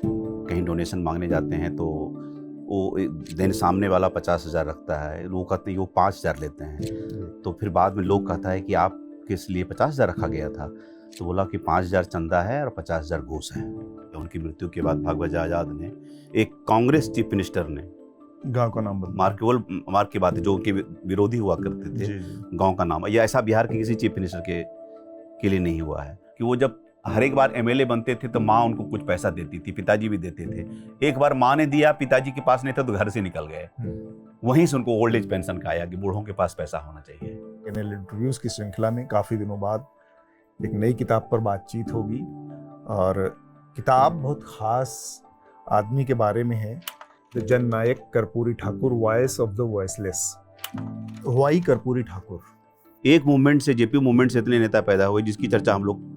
कहीं डोनेशन मांगने जाते हैं तो वो दिन सामने वाला 50,000 रखता है, लोग कहते हैं कि वो 5,000 लेते हैं। तो फिर बाद में लोग कहता है कि आप किस लिए 50,000 रखा गया था, तो बोला कि 5,000 चंदा है और 50,000 घूस है। तो उनकी मृत्यु के बाद भगवत आज़ाद ने एक कांग्रेस चीफ मिनिस्टर ने गांव का नाम बदला, मार्क की बात है, जो उनके विरोधी हुआ करते थे, गांव का नाम, या ऐसा बिहार के किसी चीफ मिनिस्टर के लिए नहीं हुआ है कि वो जब हर एक बार एमएलए बनते थे तो माँ उनको कुछ पैसा देती थी, पिताजी भी देते थे। एक बार माँ ने दिया, पिताजी के पास नहीं था तो घर से निकल गए। वहीं से उनको ओल्ड एज पेंशन का आया कि बूढ़ों के पास पैसा होना चाहिए। चैनल इंटरव्यूज की श्रृंखला में काफी दिनों बाद एक नई किताब पर बातचीत होगी और किताब बहुत खास आदमी के बारे में है। The Jananayak Karpoori Thakur, voice of the voiceless. Why Karpoori Thakur. एक मूवमेंट से, जेपी मूवमेंट से इतने नेता पैदा हुए जिसकी चर्चा हम लोग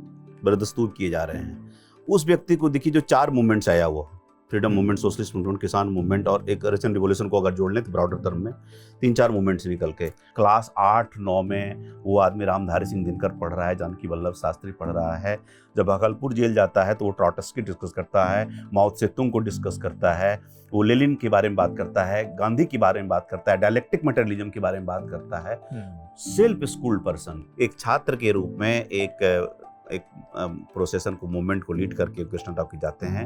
बरदस्तूर किए जा रहे हैं। उस व्यक्ति को देखिए जो 4 मूवमेंट्स आया हुआ, फ्रीडम मूवमेंट, सोशलिस्ट मूवमेंट, किसान मूवमेंट और एक रशियन रिवॉल्यूशन को अगर जोड़ लें तो ब्रॉडर टर्म में 3-4 मूवमेंट्स निकल के क्लास 8-9 में वो आदमी रामधारी सिंह दिनकर पढ़ रहा है, जानकी वल्लभ शास्त्री पढ़ रहा है। जब भागलपुर जेल जाता है तो वो ट्रॉटस्की डिस्कस करता है, माओ त्से-तुंग को डिस्कस करता है, वो लेनिन के बारे में बात करता है, गांधी के बारे में बात करता है, डायलेक्टिक मटेरियलिज्म के बारे में बात करता है। सेल्फ स्कूल्ड पर्सन, एक छात्र के रूप में एक प्रोसेसन को, मूवमेंट को लीड करके कृष्ण टॉकी जाते हैं।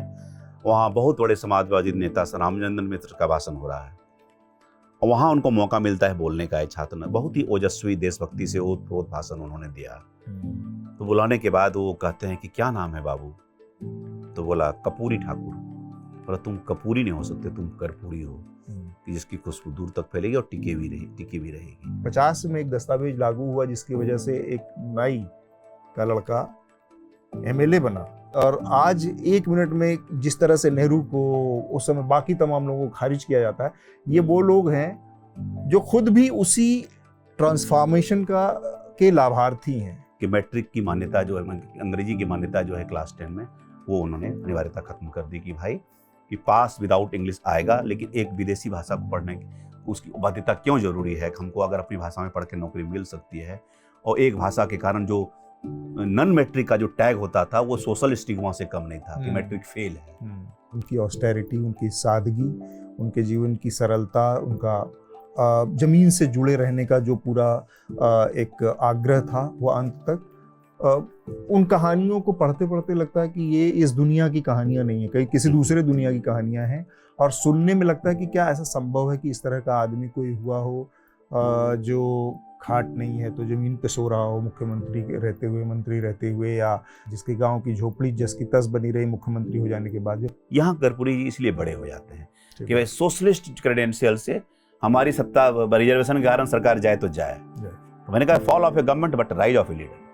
वहाँ बहुत बड़े समाजवादी नेता रामचंद्रन मिश्र का भाषण हो रहा है और वहाँ उनको मौका मिलता है बोलने का। एक छात्र ने बहुत ही ओजस्वी देशभक्ति से ओतप्रोत भाषण उन्होंने दिया। तो बुलाने के बाद वो कहते हैं कि क्या नाम है बाबू? तो बोला कपूरी ठाकुर। बोला तुम कपूरी नहीं हो सकते, तुम कर्पूरी हो, कि जिसकी खुशबू दूर तक फैलेगी और टिकी भी रहेगी। 50 में एक दस्तावेज लागू हुआ जिसकी वजह से एक नाई का लड़का एमएलए बना और आज 1 मिनट में जिस तरह से नेहरू को उस समय बाकी तमाम लोगों को खारिज किया जाता है, ये वो लोग हैं जो खुद भी उसी ट्रांसफॉर्मेशन के लाभार्थी हैं। कि मैट्रिक की मान्यता जो है, अंग्रेजी की मान्यता जो है क्लास 10 में, वो उन्होंने अनिवार्यता खत्म कर दी कि भाई कि पास विदाउट इंग्लिश आएगा, लेकिन एक विदेशी भाषा को पढ़ने की उसकी बाध्यता क्यों जरूरी है? हमको अगर अपनी भाषा में पढ़ के नौकरी मिल सकती है। और एक भाषा के कारण जो नॉन मैट्रिक का जो टैग होता था वो सोशल स्टिग्मा से कम नहीं था कि मैट्रिक फेल है। उनकी ऑस्टेरिटी, उनकी सादगी, उनके जीवन की सरलता, उनका जमीन से जुड़े रहने का जो पूरा एक आग्रह था, वो अंत तक उन कहानियों को पढ़ते पढ़ते लगता है कि ये इस दुनिया की कहानियां नहीं है, कहीं किसी दूसरे दुनिया की कहानियां हैं। और सुनने में लगता है कि क्या ऐसा संभव है कि इस तरह का आदमी कोई हुआ हो जो खाट नहीं है तो जमीन पे सो रहा हो, मुख्यमंत्री रहते हुए, मंत्री रहते हुए, या जिसके गांव की झोपड़ी जस की तस बनी रही मुख्यमंत्री हो जाने के बाद। यहाँ कर्पूरी जी इसलिए बड़े हो जाते हैं कि भाई सोशलिस्ट क्रेडेंशियल से हमारी सत्ता, रिजर्वेशन के कारण सरकार जाए तो जाए। तो मैंने कहा fall of A government but rise of a leader.